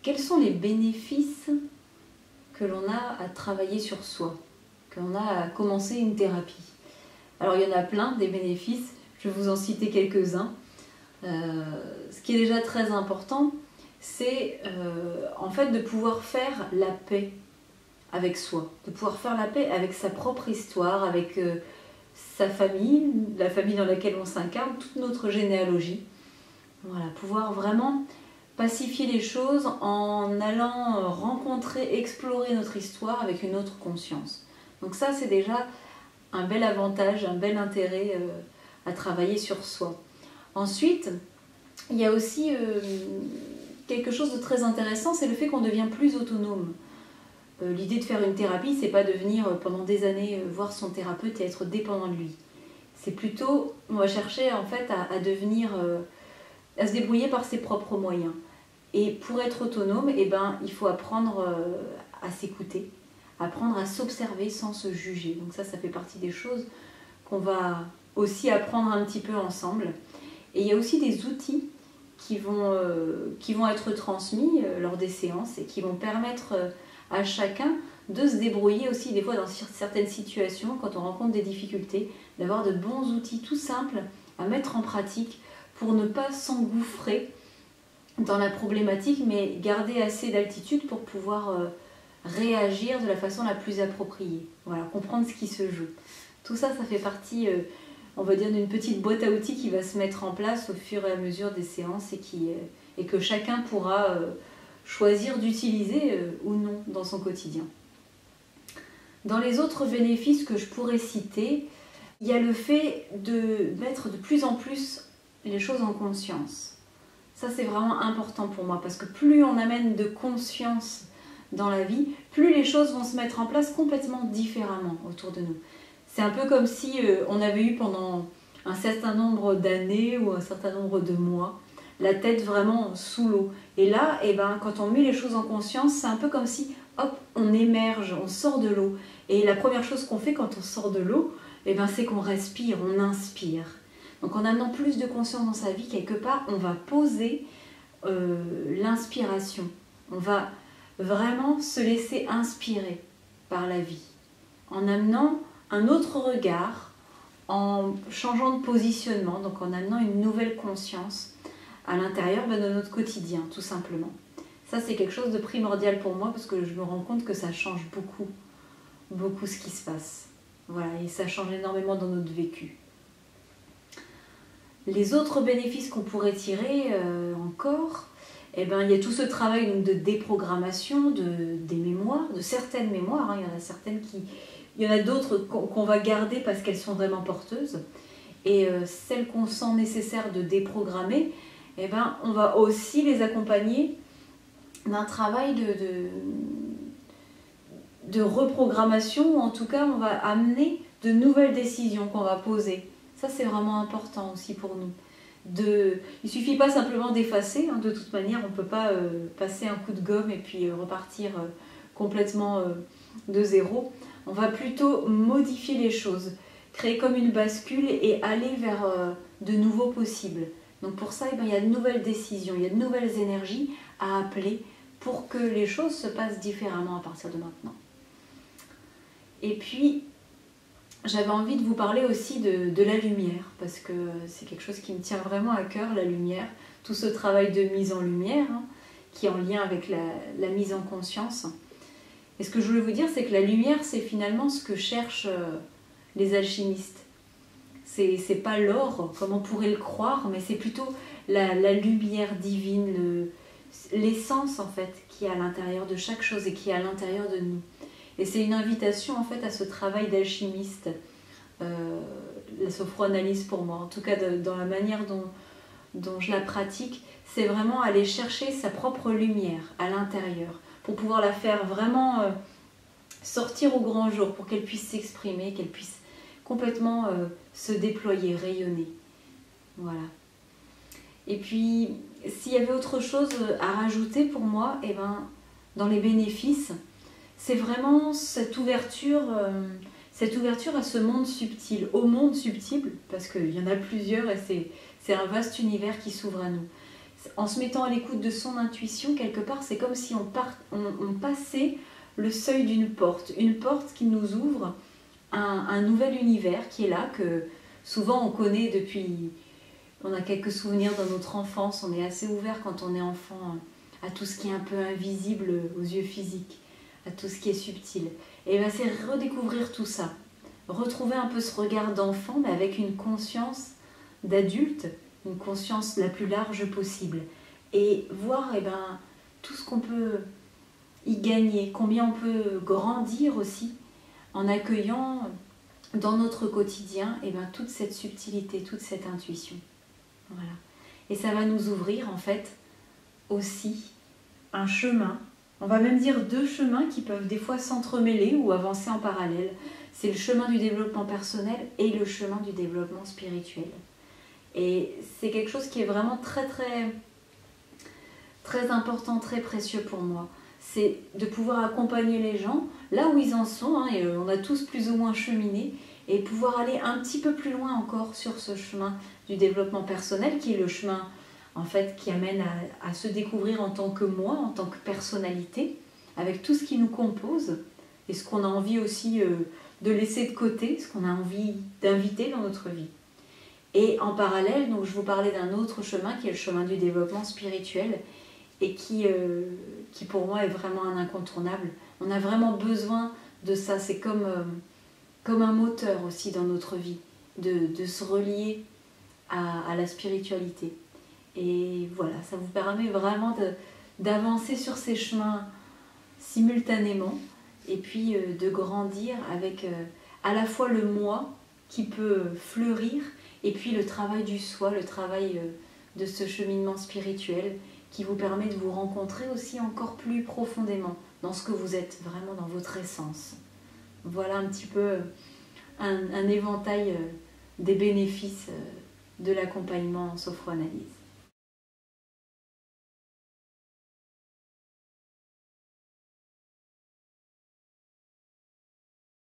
quels sont les bénéfices que l'on a à travailler sur soi, que l'on a à commencer une thérapie? Alors il y en a plein des bénéfices, je vais vous en citer quelques-uns. Ce qui est déjà très important, c'est en fait de pouvoir faire la paix avec soi, de pouvoir faire la paix avec sa propre histoire, avec sa famille, la famille dans laquelle on s'incarne, toute notre généalogie. Voilà, pouvoir vraiment pacifier les choses en allant rencontrer, explorer notre histoire avec une autre conscience. Donc ça, c'est déjà un bel avantage, un bel intérêt à travailler sur soi. Ensuite, il y a aussi quelque chose de très intéressant, c'est le fait qu'on devient plus autonome. L'idée de faire une thérapie, c'est pas de venir pendant des années voir son thérapeute et être dépendant de lui. C'est plutôt, on va chercher en fait à devenir, à se débrouiller par ses propres moyens. Et pour être autonome, eh ben, il faut apprendre à s'écouter, apprendre à s'observer sans se juger. Donc ça fait partie des choses qu'on va aussi apprendre un petit peu ensemble. Et il y a aussi des outils qui vont être transmis lors des séances et qui vont permettre à chacun de se débrouiller aussi des fois dans certaines situations, quand on rencontre des difficultés, d'avoir de bons outils tout simples à mettre en pratique pour ne pas s'engouffrer dans la problématique, mais garder assez d'altitude pour pouvoir réagir de la façon la plus appropriée. Voilà, comprendre ce qui se joue. Tout ça, ça fait partie, on va dire, d'une petite boîte à outils qui va se mettre en place au fur et à mesure des séances et que chacun pourra choisir d'utiliser ou non dans son quotidien. Dans les autres bénéfices que je pourrais citer, il y a le fait de mettre de plus en plus les choses en conscience. Ça, c'est vraiment important pour moi parce que plus on amène de conscience dans la vie, plus les choses vont se mettre en place complètement différemment autour de nous. C'est un peu comme si on avait eu pendant un certain nombre d'années ou un certain nombre de mois la tête vraiment sous l'eau. Et là, eh ben, quand on met les choses en conscience, c'est un peu comme si, hop, on émerge, on sort de l'eau. Et la première chose qu'on fait quand on sort de l'eau, eh ben, c'est qu'on respire, on inspire. Donc en amenant plus de conscience dans sa vie, quelque part, on va poser l'inspiration. On va vraiment se laisser inspirer par la vie. En amenant un autre regard, en changeant de positionnement, donc en amenant une nouvelle conscience à l'intérieur de notre quotidien, tout simplement. Ça, c'est quelque chose de primordial pour moi parce que je me rends compte que ça change beaucoup, beaucoup ce qui se passe. Voilà, et ça change énormément dans notre vécu. Les autres bénéfices qu'on pourrait tirer encore, eh ben, il y a tout ce travail donc, de déprogrammation des mémoires, de certaines mémoires. Hein, il y en a certaines il y en a d'autres qu'on va garder parce qu'elles sont vraiment porteuses. Et celles qu'on sent nécessaire de déprogrammer, eh ben, on va aussi les accompagner d'un travail de reprogrammation, ou en tout cas on va amener de nouvelles décisions qu'on va poser. Ça, c'est vraiment important aussi pour nous. Il ne suffit pas simplement d'effacer, hein, de toute manière on ne peut pas passer un coup de gomme et puis repartir complètement de zéro. On va plutôt modifier les choses, créer comme une bascule et aller vers de nouveaux possibles. Donc pour ça, eh ben, il y a de nouvelles décisions, il y a de nouvelles énergies à appeler pour que les choses se passent différemment à partir de maintenant. Et puis, j'avais envie de vous parler aussi de la lumière, parce que c'est quelque chose qui me tient vraiment à cœur, la lumière, tout ce travail de mise en lumière, hein, qui est en lien avec la mise en conscience. Et ce que je voulais vous dire, c'est que la lumière, c'est finalement ce que cherchent les alchimistes. C'est pas l'or, comme on pourrait le croire, mais c'est plutôt la lumière divine, l'essence en fait, qui est à l'intérieur de chaque chose et qui est à l'intérieur de nous. Et c'est une invitation en fait à ce travail d'alchimiste, la sophroanalyse pour moi, en tout cas dans la manière dont je la pratique, c'est vraiment aller chercher sa propre lumière à l'intérieur, pour pouvoir la faire vraiment sortir au grand jour, pour qu'elle puisse s'exprimer, qu'elle puisse complètement se déployer, rayonner. Voilà. Et puis, s'il y avait autre chose à rajouter pour moi, eh ben, dans les bénéfices, c'est vraiment cette ouverture à ce monde subtil, au monde subtil, parce qu'il y en a plusieurs et c'est un vaste univers qui s'ouvre à nous. En se mettant à l'écoute de son intuition, quelque part, c'est comme si on passait le seuil d'une porte. Une porte qui nous ouvre un nouvel univers qui est là, que souvent on connaît depuis... On a quelques souvenirs dans notre enfance, on est assez ouvert quand on est enfant à tout ce qui est un peu invisible aux yeux physiques, à tout ce qui est subtil. Et bien c'est redécouvrir tout ça, retrouver un peu ce regard d'enfant, mais avec une conscience d'adulte, une conscience la plus large possible. Et voir tout ce qu'on peut y gagner, combien on peut grandir aussi en accueillant dans notre quotidien toute cette subtilité, toute cette intuition. Voilà. Et ça va nous ouvrir en fait aussi un chemin, on va même dire 2 chemins qui peuvent des fois s'entremêler ou avancer en parallèle. C'est le chemin du développement personnel et le chemin du développement spirituel. Et c'est quelque chose qui est vraiment très très très important, très précieux pour moi. C'est de pouvoir accompagner les gens là où ils en sont, et on a tous plus ou moins cheminé, et pouvoir aller un petit peu plus loin encore sur ce chemin du développement personnel, qui est le chemin en fait qui amène à se découvrir en tant que moi, en tant que personnalité, avec tout ce qui nous compose, et ce qu'on a envie aussi de laisser de côté, ce qu'on a envie d'inviter dans notre vie. Et en parallèle, donc je vous parlais d'un autre chemin qui est le chemin du développement spirituel, et qui pour moi est vraiment un incontournable. On a vraiment besoin de ça, c'est comme un moteur aussi dans notre vie, de se relier à la spiritualité. Et voilà, ça vous permet vraiment d'avancer sur ces chemins simultanément, et puis de grandir avec à la fois le moi qui peut fleurir, et puis le travail du soi, le travail de ce cheminement spirituel qui vous permet de vous rencontrer aussi encore plus profondément dans ce que vous êtes, vraiment dans votre essence. Voilà un petit peu un éventail des bénéfices de l'accompagnement en sophroanalyse.